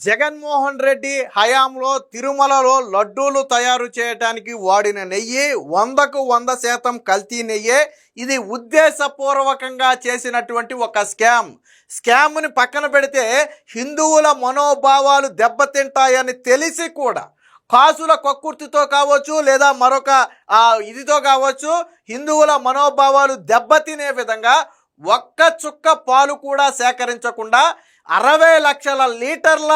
జగన్మోహన్ రెడ్డి హయాంలో తిరుమలలో లడ్డూలు తయారు చేయడానికి వాడిన నెయ్యి 100కు 100% కల్తీ నెయ్యే. ఇది ఉద్దేశపూర్వకంగా చేసినటువంటి ఒక స్కామ్ని పక్కన పెడితే హిందువుల మనోభావాలు దెబ్బతింటాయని తెలిసి కూడా కాసుల కక్కుర్తితో కావచ్చు లేదా మరొక ఇదితో కావచ్చు హిందువుల మనోభావాలు దెబ్బతినే విధంగా ఒక్క చుక్క పాలు కూడా సేకరించకుండా 60 లక్షల లీటర్ల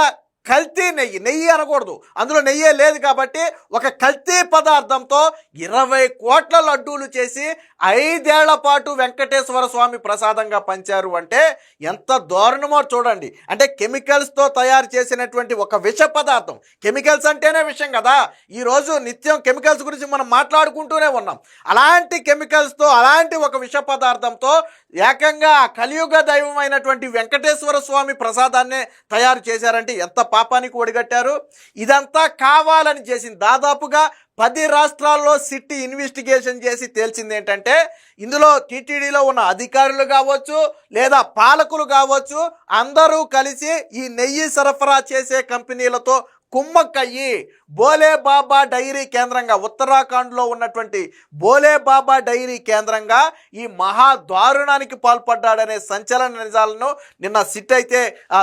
కల్తీ నెయ్యి అనకూడదు, అందులో నెయ్యే లేదు కాబట్టి ఒక కల్తీ పదార్థంతో 20 కోట్ల లడ్డూలు చేసి 5 ఏళ్ల పాటు వెంకటేశ్వర స్వామి ప్రసాదంగా పంచారు. అంటే ఎంత దారుణమో చూడండి. అంటే కెమికల్స్తో తయారు చేసినటువంటి ఒక విష పదార్థం. కెమికల్స్ అంటేనే విషం కదా. ఈరోజు నిత్యం కెమికల్స్ గురించి మనం మాట్లాడుకుంటూనే ఉన్నాం. అలాంటి కెమికల్స్తో అలాంటి ఒక విష పదార్థంతో ఏకంగా కలియుగ దైవం అయినటువంటి వెంకటేశ్వర స్వామి ప్రసాదాన్నే తయారు చేశారంటే ఎంత పాపానికి ఒడిగట్టారు. ఇదంతా కావాలని చేసింది. దాదాపుగా 10 రాష్ట్రాల్లో సిట్ ఇన్వెస్టిగేషన్ చేసి తేల్చింది ఏంటంటే ఇందులో టీటీడీలో ఉన్న అధికారులు కావచ్చు లేదా పాలకులు కావచ్చు అందరూ కలిసి ఈ నెయ్యి సరఫరా చేసే కంపెనీలతో కుమ్మక్కయ్యి బోలే బాబా డైరీ కేంద్రంగా ఉత్తరాఖండ్లో ఉన్నటువంటి బోలే బాబా డైరీ కేంద్రంగా ఈ మహా దారుణానికి పాల్పడ్డాడనే సంచలన నిజాలను నిన్న సిట్ అయితే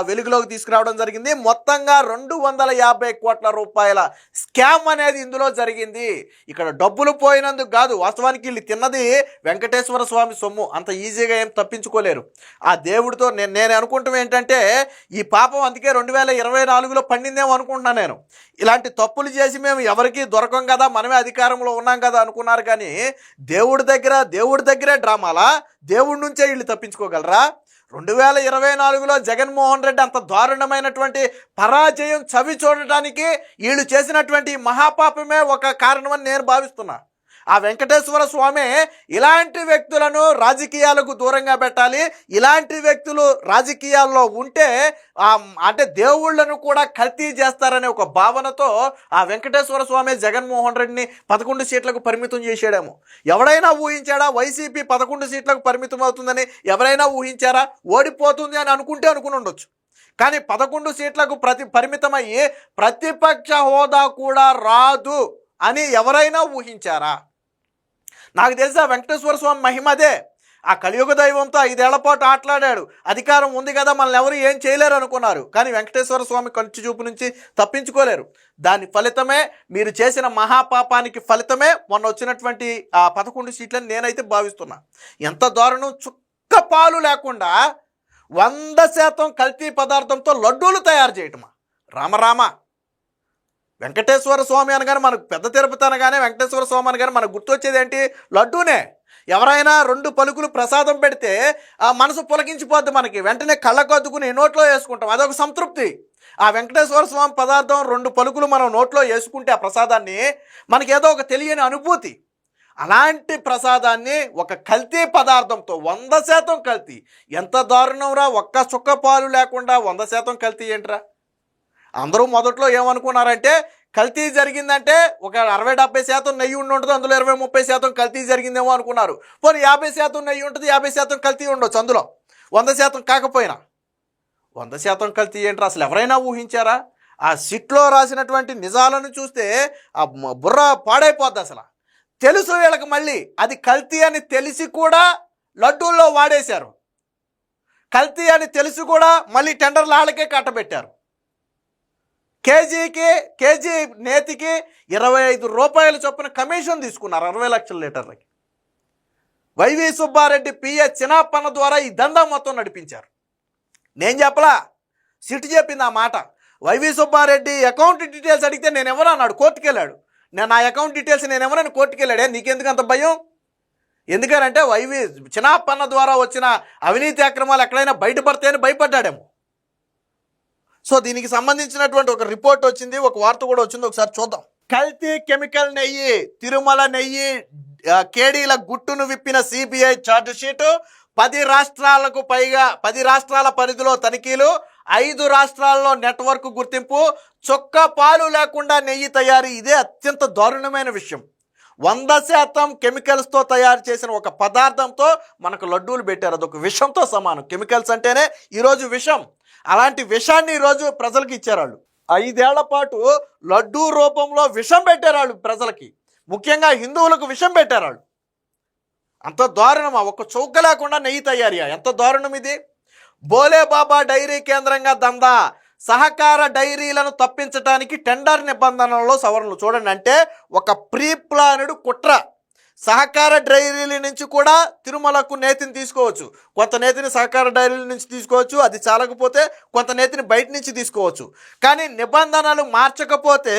వెలుగులోకి తీసుకురావడం జరిగింది. మొత్తంగా 250 కోట్ల రూపాయల స్కామ్ అనేది ఇందులో జరిగింది. ఇక్కడ డబ్బులు పోయినందుకు కాదు, వాస్తవానికి వీళ్ళు తిన్నది వెంకటేశ్వర స్వామి సొమ్ము. అంత ఈజీగా ఏం తప్పించుకోలేరు. ఆ దేవుడితో నేను అనుకుంటాం ఏంటంటే ఈ పాపం అందుకే 2024లో పండిందేమో అనుకుంటున్నాను నేను. ఇలాంటి తప్పులు చేసి మేము ఎవరికి దొరకం కదా, మనమే అధికారంలో ఉన్నాం కదా అనుకున్నారు. కానీ దేవుడి దగ్గరే డ్రామాలా? దేవుడి నుంచే వీళ్ళు తప్పించుకోగలరా? 2024లో జగన్మోహన్ రెడ్డి అంత దారుణమైనటువంటి పరాజయం చవి చూడటానికి వీళ్ళు చేసినటువంటి మహాపాపమే ఒక కారణమని నేను భావిస్తున్నా. ఆ వెంకటేశ్వర స్వామి ఇలాంటి వ్యక్తులను రాజకీయాలకు దూరంగా పెట్టాలి. ఇలాంటి వ్యక్తులు రాజకీయాల్లో ఉంటే అంటే దేవుళ్లను కూడా కల్తీ చేస్తారనే ఒక భావనతో ఆ వెంకటేశ్వర స్వామి జగన్మోహన్ రెడ్డిని 11 సీట్లకు పరిమితం చేసాడేమో. ఎవరైనా ఊహించాడా వైసీపీ 11 సీట్లకు పరిమితం అవుతుందని? ఎవరైనా ఊహించారా? ఓడిపోతుంది అని అనుకుని ఉండొచ్చు. కానీ 11 సీట్లకు పరిమితమయ్యి ప్రతిపక్ష హోదా కూడా రాదు అని ఎవరైనా ఊహించారా? నాకు తెలిసి ఆ వెంకటేశ్వర స్వామి మహిమదే. ఆ కలియుగ దైవంతో 5 ఏళ్ల పాటు ఆటలాడాడు. అధికారం ఉంది కదా, మనల్ని ఎవరు ఏం చేయలేరు అనుకున్నారు. కానీ వెంకటేశ్వర స్వామి కంటి చూపు నుంచి తప్పించుకోలేరు. దాని ఫలితమే, మీరు చేసిన మహాపాపానికి ఫలితమే మొన్న వచ్చినటువంటి 11 సీట్లని నేనైతే భావిస్తున్నా. ఎంత దారుణం! చుక్క పాలు లేకుండా 100% కల్తీ పదార్థంతో లడ్డూలు తయారు చేయటమా? రామరామ. వెంకటేశ్వర స్వామి అనగానే మనకు పెద్ద తిరుపతి అనగానే వెంకటేశ్వర స్వామి అనగానే మనకు గుర్తొచ్చేది ఏంటి? లడ్డూనే. ఎవరైనా 2 పలుకులు ప్రసాదం పెడితే ఆ మనసు పులకించిపోద్ది. మనకి వెంటనే కళ్ళకు అద్దుకుని నోట్లో వేసుకుంటాం, అదొక సంతృప్తి. ఆ వెంకటేశ్వర స్వామి పదార్థం 2 పలుకులు మనం నోట్లో వేసుకుంటే ఆ ప్రసాదాన్ని మనకేదో ఒక తెలియని అనుభూతి. అలాంటి ప్రసాదాన్ని ఒక కల్తీ పదార్థంతో 100% కల్తీ. ఎంత దారుణంరా! ఒక్క చుక్క పాలు లేకుండా 100% కల్తీ ఏంట్రా? అందరూ మొదట్లో ఏమనుకున్నారంటే కల్తీ జరిగిందంటే ఒక 60-70% నెయ్యి ఉంటుంది, అందులో 20-30% కల్తీ జరిగిందేమో అనుకున్నారు. పోనీ 50% నెయ్యి ఉంటుంది, 50% కల్తీ ఉండొచ్చు, అందులో 100% కాకపోయినా. 100% కల్తీ ఏంట్రా? అసలు ఎవరైనా ఊహించారా? ఆ సిట్లో రాసినటువంటి నిజాలను చూస్తే ఆ బుర్ర పాడైపోద్ది. అసలు తెలుసు వీళ్ళకి, మళ్ళీ అది కల్తీ అని తెలిసి కూడా లడ్డూల్లో వాడేశారు. కల్తీ అని తెలిసి కూడా మళ్ళీ టెండర్లు వాళ్ళకే కట్టబెట్టారు. కేజీ నేతికి 25 రూపాయల చొప్పున కమిషన్ తీసుకున్నారు 60 లక్షల లీటర్లకి. వైవి సుబ్బారెడ్డి పిఏ చిన్నప్పన్న ద్వారా ఈ దందా మొత్తం నడిపించారు. నేను చెప్పలా, సిట్ చెప్పింది ఆ మాట. వైవి సుబ్బారెడ్డి అకౌంట్ డీటెయిల్స్ అడిగితే నేను ఎవరు అన్నాడు, కోర్టుకు వెళ్ళాడు. నా అకౌంట్ డీటెయిల్స్ నేను ఎవరని కోర్టుకు వెళ్ళాడే. నీకెందుకు అంత భయం? ఎందుకనంటే వైవి చిన్నప్పన్న ద్వారా వచ్చిన అవినీతి అక్రమాలు ఎక్కడైనా బయటపడితేనే భయపడ్డాడేమో. సో దీనికి సంబంధించినటువంటి ఒక రిపోర్ట్ వచ్చింది, ఒక వార్త కూడా వచ్చింది, ఒకసారి చూద్దాం. కల్తీ కెమికల్ నెయ్యి, తిరుమల నెయ్యి కేడీల గుట్టును విప్పిన సిబిఐ ఛార్జ్ షీటు. 10 రాష్ట్రాలకు పైగా 10 రాష్ట్రాల పరిధిలో తనిఖీలు, 5 రాష్ట్రాల్లో నెట్వర్క్ గుర్తింపు, చొక్క పాలు లేకుండా నెయ్యి తయారీ. ఇదే అత్యంత దారుణమైన విషయం. 100% కెమికల్స్తో తయారు చేసిన ఒక పదార్థంతో మనకు లడ్డూలు పెట్టారు. అదొక విషంతో సమానం. కెమికల్స్ అంటేనే ఈరోజు విషం. అలాంటి విషాన్ని ఈరోజు ప్రజలకు ఇచ్చారు వాళ్ళు. 5 ఏళ్ల పాటు లడ్డూ రూపంలో విషం పెట్టారు వాళ్ళు ప్రజలకి, ముఖ్యంగా హిందువులకు విషం పెట్టారు వాళ్ళు. అంత దారుణమా? ఒక్క చౌక లేకుండా నెయ్యి తయారీయా? ఎంత దారుణం ఇది! బోలే బాబా డైరీ కేంద్రంగా దందా, సహకార డైరీలను తప్పించడానికి టెండర్ నిబంధనల్లో సవరణలు. చూడండి, అంటే ఒక ప్రీ ప్లాన్డ్ కుట్ర. సహకార డైరీల నుంచి కూడా తిరుమలకు నేతిని తీసుకోవచ్చు, కొంత నేతిని సహకార డైరీల నుంచి తీసుకోవచ్చు, అది చాలకపోతే కొంత నేతిని బయట నుంచి తీసుకోవచ్చు. కానీ నిబంధనలు మార్చకపోతే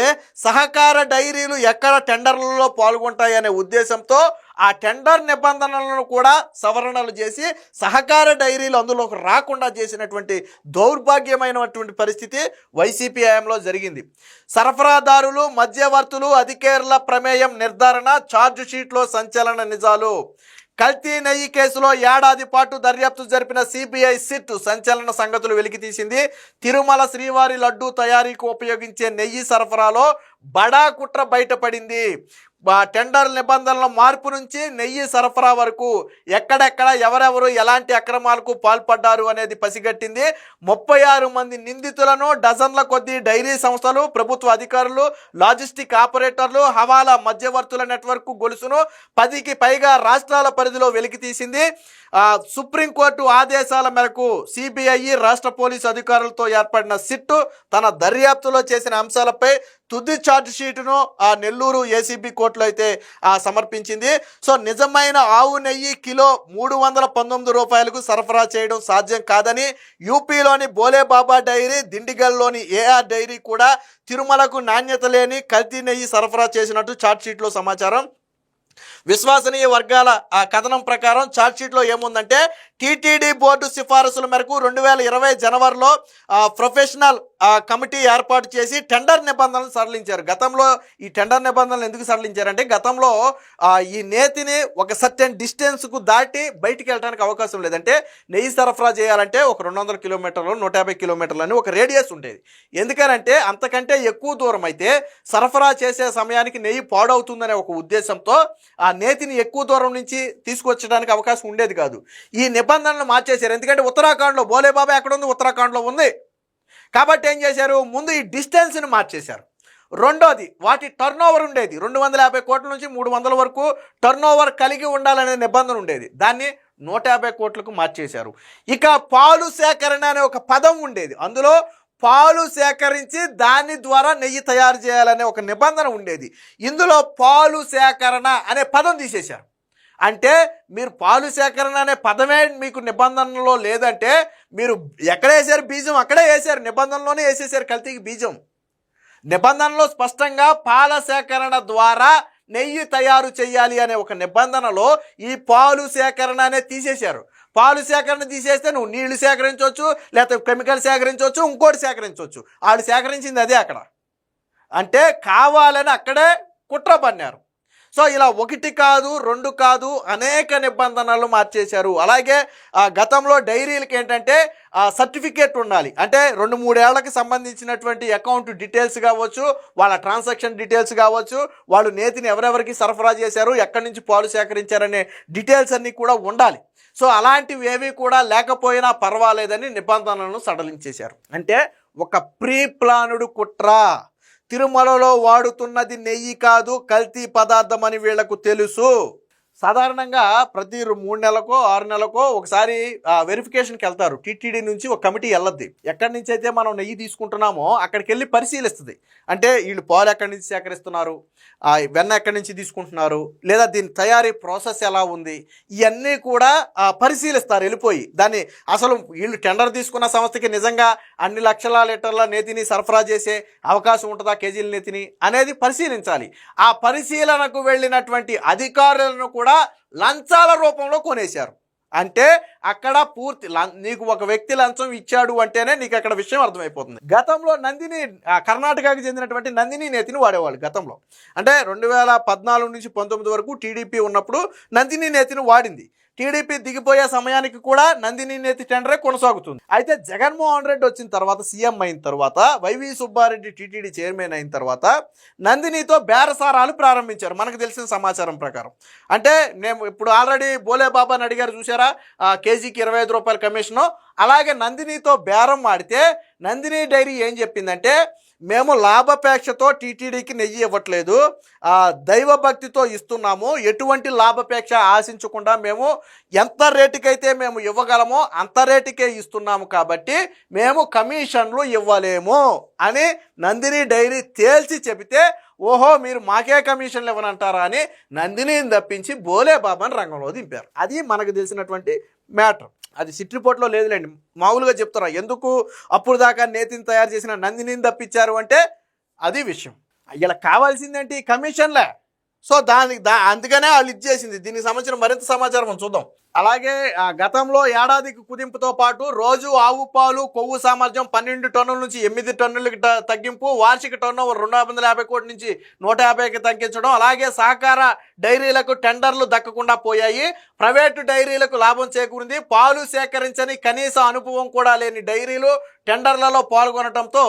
సహకార డైరీలు ఎక్కడ టెండర్లలో పాల్గొంటాయనే ఉద్దేశంతో ఆ టెండర్ నిబంధనలను కూడా సవరణలు చేసి సహకార డైరీలు అందులోకి రాకుండా చేసినటువంటి దౌర్భాగ్యమైనటువంటి పరిస్థితి వైసీపీ హయాంలో జరిగింది. సరఫరాదారులు, మధ్యవర్తులు, అధికారుల ప్రమేయం నిర్ధారణ, ఛార్జ్ షీట్లో సంచలన నిజాలు. కల్తీ నెయ్యి కేసులో ఏడాది పాటు దర్యాప్తు జరిపిన సిబిఐ సిట్ సంచలన సంగతులు వెలికితీసింది. తిరుమల శ్రీవారి లడ్డూ తయారీకి ఉపయోగించే నెయ్యి సరఫరాలో బడా కుట్ర బయటపడింది. టెండర్ నిబంధనల మార్పు నుంచి నెయ్యి సరఫరా వరకు ఎక్కడెక్కడ ఎవరెవరు ఎలాంటి అక్రమాలకు పాల్పడ్డారు అనేది పసిగట్టింది. 36 మంది నిందితులను డజన్ల కొద్దీ డైరీ సంస్థలు, ప్రభుత్వ అధికారులు, లాజిస్టిక్ ఆపరేటర్లు, హవాలా మధ్యవర్తుల నెట్వర్క్ గొలుసును 10కి పైగా రాష్ట్రాల పరిధిలో వెలికితీసింది. సుప్రీంకోర్టు ఆదేశాల మేరకు సిబిఐ, రాష్ట్ర పోలీసు అధికారులతో ఏర్పడిన సిట్టు తన దర్యాప్తులో చేసిన అంశాలపై తుది ఛార్జ్ షీటును నెల్లూరు ఏసీబీ కోర్టులో అయితే సమర్పించింది. సో నిజమైన ఆవు నెయ్యి కిలో 319 రూపాయలకు సరఫరా చేయడం సాధ్యం కాదని యూపీలోని బోలే బాబా డైరీ, దిండిగల్లోని ఏఆర్ డైరీ కూడా తిరుమలకు నాణ్యత లేని కల్తీ నెయ్యి సరఫరా చేసినట్టు ఛార్జ్ షీట్లో సమాచారం. విశ్వసనీయ వర్గాల కథనం ప్రకారం ఛార్జ్షీట్లో ఏముందంటే, టీటీడీ బోర్డు సిఫారసుల మేరకు 2020 జనవరిలో ప్రొఫెషనల్ కమిటీ ఏర్పాటు చేసి టెండర్ నిబంధనలు సడలించారు. గతంలో ఈ టెండర్ నిబంధనలు ఎందుకు సడలించారంటే, గతంలో ఈ నేతిని ఒక సర్టెన్ డిస్టెన్స్కు దాటి బయటికి వెళ్ళడానికి అవకాశం లేదంటే, నెయ్యి సరఫరా చేయాలంటే ఒక 200 కిలోమీటర్లు, 150 కిలోమీటర్లు అని ఒక రేడియస్ ఉండేది. ఎందుకనంటే అంతకంటే ఎక్కువ దూరం అయితే సరఫరా చేసే సమయానికి నెయ్యి పాడవుతుందనే ఒక ఉద్దేశంతో ఆ నేతిని ఎక్కువ దూరం నుంచి తీసుకొచ్చడానికి అవకాశం ఉండేది కాదు. ఈ నిబంధనలు మార్చేశారు. ఎందుకంటే ఉత్తరాఖండ్లో బోలే బాబా ఎక్కడ ఉంది? ఉత్తరాఖండ్లో ఉంది. కాబట్టి ఏం చేశారు? ముందు ఈ డిస్టెన్స్ని మార్చేశారు. రెండోది, వాటి టర్న్ ఓవర్ ఉండేది 250 కోట్ల నుంచి 300 వరకు టర్న్ ఓవర్ కలిగి ఉండాలనే నిబంధన ఉండేది. దాన్ని 150 కోట్లకు మార్చేశారు. ఇక పాలు సేకరణ అనే ఒక పదం ఉండేది. అందులో పాలు సేకరించి దాని ద్వారా నెయ్యి తయారు చేయాలనే ఒక నిబంధన ఉండేది. ఇందులో పాలు సేకరణ అనే పదం తీసేశారు. అంటే మీరు పాలు సేకరణ అనే పదమే మీకు నిబంధనలో లేదంటే మీరు ఎక్కడ వేసారు బీజం? అక్కడే వేసారు, నిబంధనలోనే వేసేసారు కల్తీకి బీజం. నిబంధనలో స్పష్టంగా పాల సేకరణ ద్వారా నెయ్యి తయారు చేయాలి అనే ఒక నిబంధనలో ఈ పాలు సేకరణ అనేది తీసేశారు. పాలు సేకరణ తీసేస్తే నువ్వు నీళ్లు సేకరించవచ్చు, లేకపోతే కెమికల్ సేకరించవచ్చు, ఇంకోటి సేకరించవచ్చు. వాళ్ళు సేకరించింది అదే అక్కడ. అంటే కావాలని అక్కడే కుట్ర పన్నారు. సో ఇలా 1 కాదు 2 కాదు అనేక నిబంధనలు మార్చేశారు. అలాగే గతంలో డైరీలకి ఏంటంటే సర్టిఫికేట్ ఉండాలి. అంటే 2-3 ఏళ్లకి సంబంధించినటువంటి అకౌంట్ డీటెయిల్స్ కావచ్చు, వాళ్ళ ట్రాన్సాక్షన్ డీటెయిల్స్ కావచ్చు, వాళ్ళు నేతిని ఎవరెవరికి సరఫరా చేశారు, ఎక్కడి నుంచి పాలు సేకరించారనే డీటెయిల్స్ అన్నీ కూడా ఉండాలి. సో అలాంటివి ఏవి కూడా లేకపోయినా పర్వాలేదని నిబంధనలను సడలించేశారు. అంటే ఒక ప్రీ ప్లానుడు కుట్ర. తిరుమలలో వాడుతున్నది నెయ్యి కాదు, కల్తీ పదార్థం అని వీళ్లకు తెలుసు. సాధారణంగా ప్రతి 3 నెలలకో 6 నెలలకో ఒకసారి వెరిఫికేషన్కి వెళ్తారు. టీటీడీ నుంచి ఒక కమిటీ వెళ్ళద్ది. ఎక్కడి నుంచి అయితే మనం నెయ్యి తీసుకుంటున్నామో అక్కడికి వెళ్ళి పరిశీలిస్తుంది. అంటే వీళ్ళు పాలు ఎక్కడి నుంచి సేకరిస్తున్నారు, వెన్న ఎక్కడి నుంచి తీసుకుంటున్నారు, లేదా దీని తయారీ ప్రాసెస్ ఎలా ఉంది, ఇవన్నీ కూడా పరిశీలిస్తారు వెళ్ళిపోయి. దాన్ని అసలు వీళ్ళు టెండర్ తీసుకున్న సంస్థకి నిజంగా అన్ని లక్షల లీటర్ల నేతిని సరఫరా చేసే అవకాశం ఉంటుందా, కేజీల నేతిని అనేది పరిశీలించాలి. ఆ పరిశీలనకు వెళ్ళినటువంటి అధికారులను కూడా లంచాల రూపంలో కొనేశారు. అంటే అక్కడ పూర్తి నీకు ఒక వ్యక్తి లంచం ఇచ్చాడు అంటేనే నీకు అక్కడ విషయం అర్థమైపోతుంది. గతంలో నందిని, కర్ణాటకకి చెందినటువంటి నందిని నేతిని వాడేవాళ్ళు గతంలో. అంటే 2014 నుంచి 19 వరకు టీడీపీ ఉన్నప్పుడు నందిని నేతిని వాడింది. టీడీపీ దిగిపోయే సమయానికి కూడా నందిని నేతి టెండరే కొనసాగుతుంది. అయితే జగన్మోహన్ రెడ్డి వచ్చిన తర్వాత, సీఎం అయిన తర్వాత, వైవి సుబ్బారెడ్డి టీటీడీ చైర్మన్ అయిన తర్వాత నందినితో బేరసారాలు ప్రారంభించారు మనకు తెలిసిన సమాచారం ప్రకారం. అంటే మేము ఇప్పుడు ఆల్రెడీ బోలే బాబాని అడిగారు చూసారా, కేజీ కేజీకి 25 రూపాయల కమిషను. అలాగే నందినితో బేరం ఆడితే నందిని డైరీ ఏం చెప్పిందంటే, మేము లాభాపేక్షతో టీటీడీకి నెయ్యి ఇవ్వట్లేదు, దైవభక్తితో ఇస్తున్నాము, ఎటువంటి లాభాపేక్ష ఆశించకుండా మేము ఎంత రేటుకైతే మేము ఇవ్వగలమో అంత రేటుకే ఇస్తున్నాము, కాబట్టి మేము కమిషన్లు ఇవ్వలేము అని నందిని డైరీ తేల్చి చెబితే, ఓహో మీరు మాకే కమిషన్లు ఇవ్వనంటారా అని నందినిని తప్పించి బోలే బాబాని రంగంలో దింపారు. అది మనకు తెలిసినటువంటి మ్యాటర్. అది సిట్ రిపోర్ట్లో లేదులేండి, మామూలుగా చెప్తారా ఎందుకు అప్పుడు దాకా నేతిని తయారు చేసిన నందినిని తప్పించారు అంటే అది విషయం. ఇలా కావాల్సిందేంటి కమిషన్లే. సో అందుకనే వాళ్ళు ఇచ్చేసింది. దీనికి సంబంధించిన మరింత సమాచారం చూద్దాం. అలాగే గతంలో ఏడాదికి కుదింపుతో పాటు రోజు ఆవు పాలు కొవ్వు సామర్థ్యం 12 టన్నుల నుంచి 8 టన్నులకి తగ్గింపు, వార్షిక టర్నోవర్ 250 కోట్ల నుంచి 150కి తగ్గించడం, అలాగే సహకార డైరీలకు టెండర్లు దక్కకుండా పోయాయి, ప్రైవేటు డైరీలకు లాభం చేకూరింది, పాలు సేకరించని కనీస అనుభవం కూడా లేని డైరీలు టెండర్లలో పాల్గొనడంతో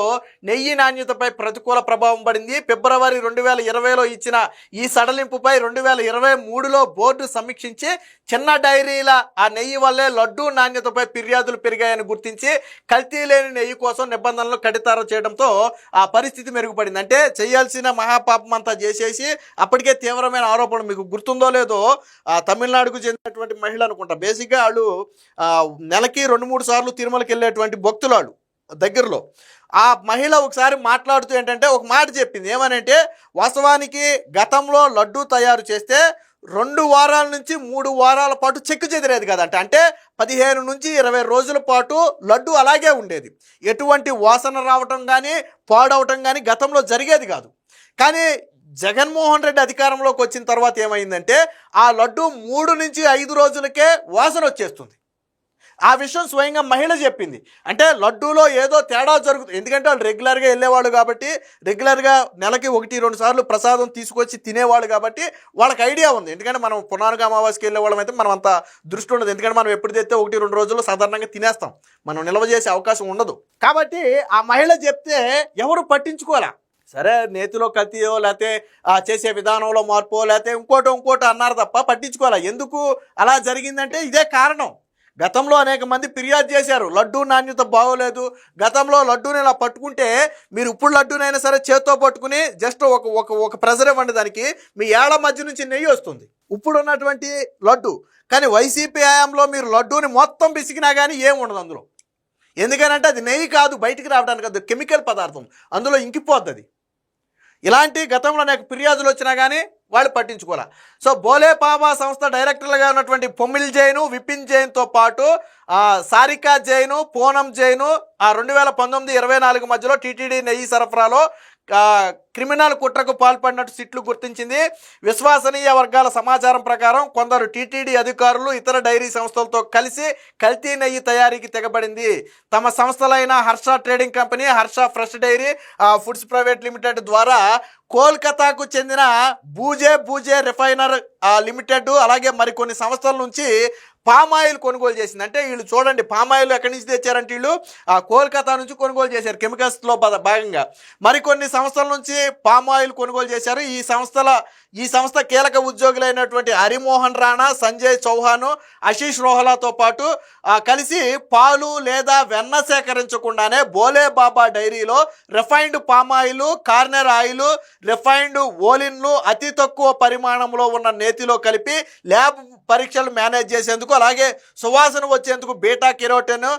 నెయ్యి నాణ్యతపై ప్రతికూల ప్రభావం పడింది. ఫిబ్రవరి 2020లో ఇచ్చిన ఈ సడలింపుపై 2023లో బోర్డు సమీక్షించి చిన్న డైరీల ఆ నెయ్యి వల్లే లడ్డూ నాణ్యతపై ఫిర్యాదులు పెరిగాయని గుర్తించి కల్తీ లేని నెయ్యి కోసం నిబంధనలు కఠితరం చేయడంతో ఆ పరిస్థితి మెరుగుపడింది. అంటే చేయాల్సిన మహాపాపం అంతా చేసేసి అప్పటికే తీవ్రమైన ఆరోపణలు, మీకు గుర్తుందో లేదో, తమిళనాడుకు చెందినటువంటి మహిళ అనుకుంటా, బేసిక్గా వాళ్ళు నెలకి 2-3 సార్లు తిరుమలకి వెళ్ళేటువంటి భక్తులు వాళ్ళు దగ్గరలో. ఆ మహిళ ఒకసారి మాట్లాడుతూ ఏంటంటే ఒక మాట చెప్పింది, ఏమనంటే వాస్తవానికి గతంలో లడ్డూ తయారు చేస్తే 2 వారాల నుంచి 3 వారాల పాటు చెక్కు చెదిరేది కదంట. అంటే 15 నుంచి 20 రోజుల పాటు లడ్డు అలాగే ఉండేది, ఎటువంటి వాసన రావటం కానీ పాడవటం కానీ గతంలో జరిగేది కాదు. కానీ జగన్మోహన్ రెడ్డి అధికారంలోకి వచ్చిన తర్వాత ఏమైందంటే ఆ లడ్డు 3 నుంచి 5 రోజులకే వాసన వచ్చేస్తుంది. ఆ విషయం స్వయంగా మహిళ చెప్పింది. అంటే లడ్డూలో ఏదో తేడా జరుగుతుంది, ఎందుకంటే వాళ్ళు రెగ్యులర్గా వెళ్ళేవాళ్ళు కాబట్టి, రెగ్యులర్గా నెలకి 1-2 సార్లు ప్రసాదం తీసుకొచ్చి తినేవాళ్ళు కాబట్టి వాళ్ళకి ఐడియా ఉంది. ఎందుకంటే మనం పునారుగా అమావాస్యకి వెళ్ళే వాళ్ళం అయితే మనం అంత దృష్టి ఉండదు, ఎందుకంటే మనం ఎప్పుడు తెస్తే 1-2 రోజుల్లో సాధారణంగా తినేస్తాం, మనం నిల్వ చేసే అవకాశం ఉండదు. కాబట్టి ఆ మహిళ చెప్తే ఎవరు పట్టించుకోలే. సరే నేతిలో కల్తీయో లేకపోతే చేసే విధానంలో మార్పో లేకపోతే ఇంకోటి అన్నారు తప్ప పట్టించుకోలే. ఎందుకు అలా జరిగిందంటే ఇదే కారణం. గతంలో అనేక మంది ఫిర్యాదు చేశారు, లడ్డూ నాణ్యత బాగోలేదు, గతంలో లడ్డూని ఇలా పట్టుకుంటే మీరు ఇప్పుడు లడ్డూనైనా సరే చేత్తో పట్టుకుని జస్ట్ ఒక ప్రెజర్ ఇవ్వండి, దానికి మీ ఏళ్ల మధ్య నుంచి నెయ్యి వస్తుంది ఇప్పుడు ఉన్నటువంటి లడ్డు. కానీ వైసీపీ హయాంలో మీరు లడ్డూని మొత్తం పిసికినా కానీ ఏం ఉండదు అందులో. ఎందుకనంటే అది నెయ్యి కాదు, బయటికి రావడానికి అది కెమికల్ పదార్థం, అందులో ఇంకిపోద్ది అది. ఇలాంటి గతంలో నాకు ఫిర్యాదులు వచ్చినా కానీ వాళ్ళు పట్టించుకోలే. సో బోలే బాబా సంస్థ డైరెక్టర్లుగా ఉన్నటువంటి పొమ్మిల్ జైను, విపిన్ జైన్తో పాటు సారికా జైను, పూనం జైను 2019-24 మధ్యలో టీటీడీ నెయ్యి సరఫరాలో క్రిమినల్ కుట్రకు పాల్పడినట్టు సిట్లు గుర్తించింది. విశ్వసనీయ వర్గాల సమాచారం ప్రకారం కొందరు టీటీడీ అధికారులు ఇతర డైరీ సంస్థలతో కలిసి కల్తీ నెయ్యి తయారీకి తెగబడింది. తమ సంస్థలైన Harsha trading company, Harsha fresh dairy foods private limited ద్వారా కోల్కతాకు చెందిన బూజే రిఫైనర్ లిమిటెడ్ అలాగే మరికొన్ని సంస్థల నుంచి పామాయిల్ కొనుగోలు చేసింది. అంటే వీళ్ళు చూడండి, పామాయిల్ ఎక్కడి నుంచి తెచ్చారంటే వీళ్ళు కోల్కతా నుంచి కొనుగోలు చేశారు కెమికల్స్లో భాగంగా. మరికొన్ని సంస్థల నుంచి పామాయిల్ కొనుగోలు చేశారు. ఈ సంస్థ కీలక ఉద్యోగులైనటువంటి హరిమోహన్ రాణా, సంజయ్ చౌహాన్, ఆశీష్ రోహలాతో పాటు కలిసి పాలు లేదా వెన్న సేకరించకుండానే బోలే బాబా డైరీలో refined palm oil, corn oil, refined ఓలిన్లు అతి తక్కువ పరిమాణంలో ఉన్న నేతిలో కలిపి ల్యాబ్ పరీక్షలు మేనేజ్ చేసేందుకు, అలాగే సువాసన వచ్చేందుకు beta carotene,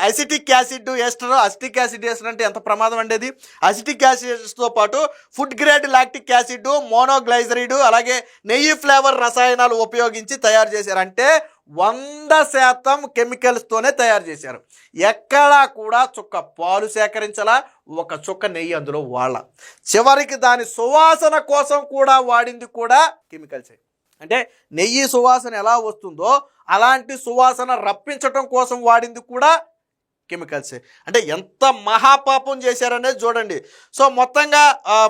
acetic acid ester, acetic acid ester అంటే ఎంత ప్రమాదం ఉండేది, అసిటిక్ యాసిడ్తో పాటు food grade lactic acid, monoglyceride, అలాగే నెయ్యి ఫ్లేవర్ రసాయనాలు ఉపయోగించి తయారు చేశారు. అంటే 100% కెమికల్స్తోనే తయారు చేశారు. ఎక్కడా కూడా చుక్క పాలు సేకరించాలా, ఒక చుక్క నెయ్యి అందులో వాళ్ళ. చివరికి దాని సువాసన కోసం కూడా వాడింది కూడా కెమికల్సే. అంటే నెయ్యి సువాసన ఎలా వస్తుందో అలాంటి సువాసన రప్పించటం కోసం వాడింది కూడా కెమికల్స్. అంటే ఎంత మహాపాపం చేశారనేది చూడండి. సో మొత్తంగా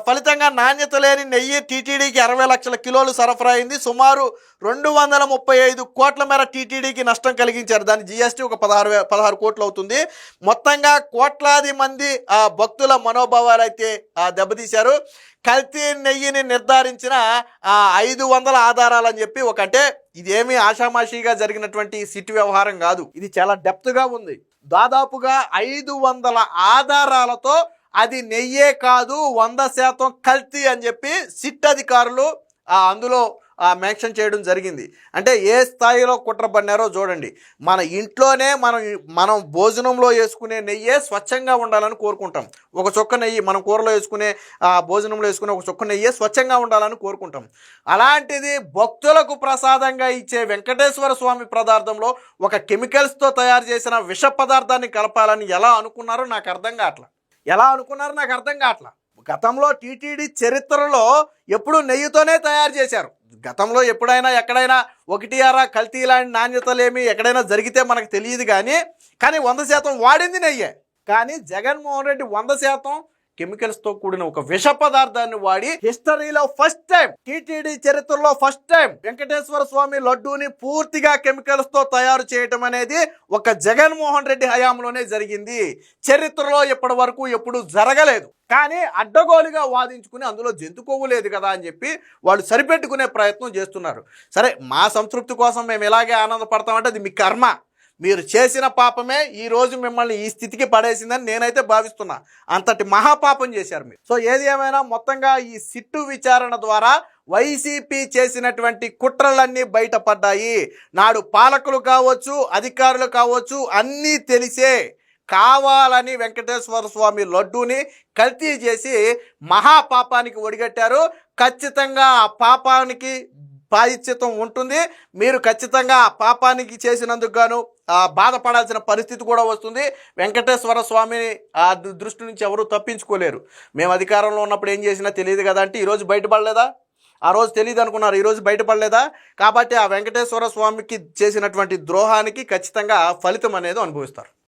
ఫలితంగా నాణ్యత లేని నెయ్యి టీటీడీకి 60 లక్షల కిలోలు సరఫరా అయింది. సుమారు 235 కోట్ల మేర టీటీడీకి నష్టం కలిగించారు. దాని జీఎస్టీ ఒక 16 కోట్లు అవుతుంది. మొత్తంగా కోట్లాది మంది భక్తుల మనోభావాలు అయితే దెబ్బతీశారు. కల్తీ నెయ్యిని నిర్ధారించిన 500 ఆధారాలని చెప్పి అంటే ఇదేమీ ఆషామాషిగా జరిగినటువంటి సిట్ వ్యవహారం కాదు. ఇది చాలా డెప్త్గా ఉంది. దాదాపుగా 500 ఆధారాలతో అది నెయ్యే కాదు 100% కల్తీ అని చెప్పి సిట్ అధికారులు అందులో మెన్షన్ చేయడం జరిగింది. అంటే ఏ స్థాయిలో కుట్ర పన్నారో చూడండి. మన ఇంట్లోనే మనం భోజనంలో వేసుకునే నెయ్యే స్వచ్ఛంగా ఉండాలని కోరుకుంటాం. ఒక చుక్క నెయ్యి మనం కూరలో వేసుకునే భోజనంలో వేసుకునే ఒక చుక్క నెయ్యే స్వచ్ఛంగా ఉండాలని కోరుకుంటాం. అలాంటిది భక్తులకు ప్రసాదంగా ఇచ్చే వెంకటేశ్వర స్వామి పదార్థంలో ఒక కెమికల్స్తో తయారు చేసిన విష పదార్థాన్ని కలపాలని ఎలా అనుకున్నారో నాకు అర్థం కావట్లా. గతంలో టీటీడీ చరిత్రలో ఎప్పుడు నెయ్యితోనే తయారు చేశారు. గతంలో ఎప్పుడైనా ఎక్కడైనా 1 కల్తీ లాంటి నాణ్యతలేమి ఎక్కడైనా జరిగితే మనకు తెలియదు. కానీ 100% వాడింది నెయ్యే. కానీ జగన్మోహన్ రెడ్డి 100% కెమికల్స్తో కూడిన ఒక విష పదార్థాన్ని వాడి హిస్టరీలో ఫస్ట్ టైం, టీటీడీ చరిత్రలో ఫస్ట్ టైం వెంకటేశ్వర స్వామి లడ్డూని పూర్తిగా కెమికల్స్తో తయారు చేయటం అనేది ఒక జగన్మోహన్ రెడ్డి హయాంలోనే జరిగింది. చరిత్రలో ఇప్పటి వరకు ఎప్పుడు జరగలేదు. కానీ అడ్డగోలుగా వాదించుకుని అందులో జంతు కొవ్వు లేదు కదా అని చెప్పి వాళ్ళు సరిపెట్టుకునే ప్రయత్నం చేస్తున్నారు. సరే, మా సంతృప్తి కోసం మేము ఇలాగే ఆనందపడతామంటే అది మీ కర్మ. మీరు చేసిన పాపమే ఈరోజు మిమ్మల్ని ఈ స్థితికి పడేసిందని నేనైతే భావిస్తున్నా. అంతటి మహాపాపం చేశారు మీరు. సో ఏది ఏమైనా మొత్తంగా ఈ సిట్టు విచారణ ద్వారా వైసీపీ చేసినటువంటి కుట్రలన్నీ బయటపడ్డాయి. నాడు పాలకులు కావచ్చు, అధికారులు కావచ్చు, అన్నీ తెలిసే కావాలని వెంకటేశ్వర స్వామి లడ్డూని కల్తీ చేసి మహాపాపానికి ఒడిగట్టారు. ఖచ్చితంగా ఆ పాపానికి ప్రాయశ్చిత్తం ఉంటుంది. మీరు ఖచ్చితంగా ఆ పాపానికి చేసినందుకు గాను బాధపడాల్సిన పరిస్థితి కూడా వస్తుంది. వెంకటేశ్వర స్వామిని ఆ దృష్టి నుంచి ఎవరూ తప్పించుకోలేరు. మేము అధికారంలో ఉన్నప్పుడు ఏం చేసినా తెలియదు కదా అంటే ఈరోజు బయటపడలేదా? ఆ రోజు తెలియదు అనుకున్నారు, ఈరోజు బయటపడలేదా? కాబట్టి ఆ వెంకటేశ్వర స్వామికి చేసినటువంటి ద్రోహానికి ఖచ్చితంగా ఫలితం అనేది అనుభవిస్తారు.